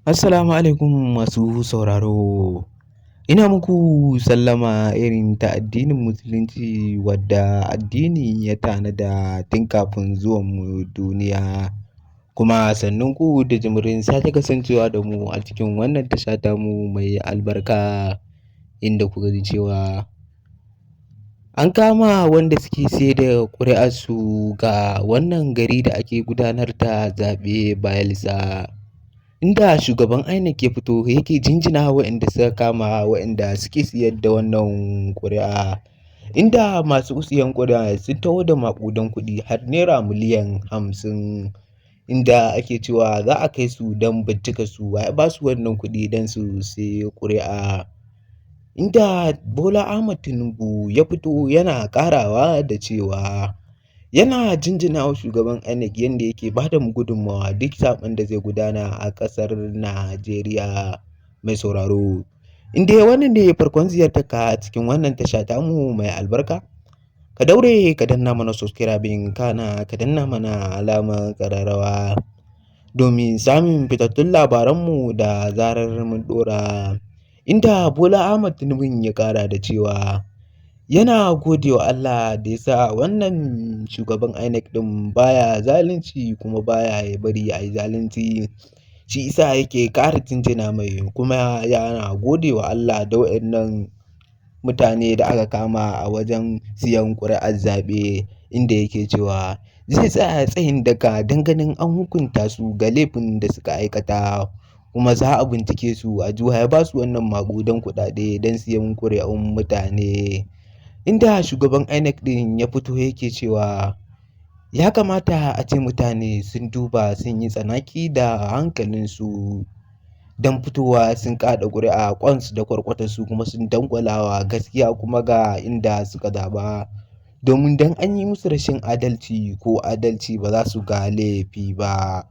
Assalamu alaikum masu sauraro. Ina muku sallama irin ta addinin Musulunci wadda addini ya tanada tun kafin zuwanmu duniya. Kuma sannunku da jimirin sake kasancewa da mu a cikin wannan tasha tamu mai albarka, inda kuka ji cewa an kama wanda suke sai da ƙuri'arsu ga wannan gari da ake gudanar da zaɓe Bayelsa. Inda shugaban INEC ya fito yake jinjina waɗanda suka kama waɗanda suke siyar da wannan ƙuri'a, inda masu siyan ƙuri'a sun taho da maƙudan kuɗi har naira miliyan 50, inda ake cewa za a kai su don bincika su wa ya ba su wannan kuɗi don su sayi ƙuri'a. Inda Bola Ahmad Tinubu ya fito yana ƙarawa da cewa yana jinjina wa shugaban INEC yanda yake ba da gudunmawa duk zaɓen da zai gudana a ƙasar Najeriya. Mai sauraro, in dai wannan ne farkon ziyartarka a cikin wannan tasha tamu mai albarka, ka daure ka danna mana subscribing, kana ka danna mana alamar ƙararrawa domin samun fitattun labaranmu da zarar mun ɗora. Inda Bola Ahmad Tinubu ya ƙara da cewa yana gode wa Allah da ya sa wannan shugaban INEC ɗin baya zalunci kuma baya bari a yi zalunci, shi isa yake ƙara jinjina mai, kuma yana gode wa Allah da waɗannan mutane da aka kama a wajen siyan ƙuri'ar zaɓe, inda yake cewa zai tsaya tsayin daka don ganin an hukunta su ga laifin da suka aikata, kuma za a bincike su a ji wa ya ba su wannan maƙudan kuɗaɗe don siyan ƙuri'un mutane. Inda shugaban INEC ɗin ya fito yake cewa ya kamata a ce mutane sun duba sun yi tsanaki da hankalinsu don fitowa sun kaɗa ƙuri'a ƙwansu da kwarkwatarsu, kuma sun dangwalawa gaskiya kuma ga inda suka zaɓa, domin don an yi musu rashin adalci ko adalci ba za su ga laifi ba.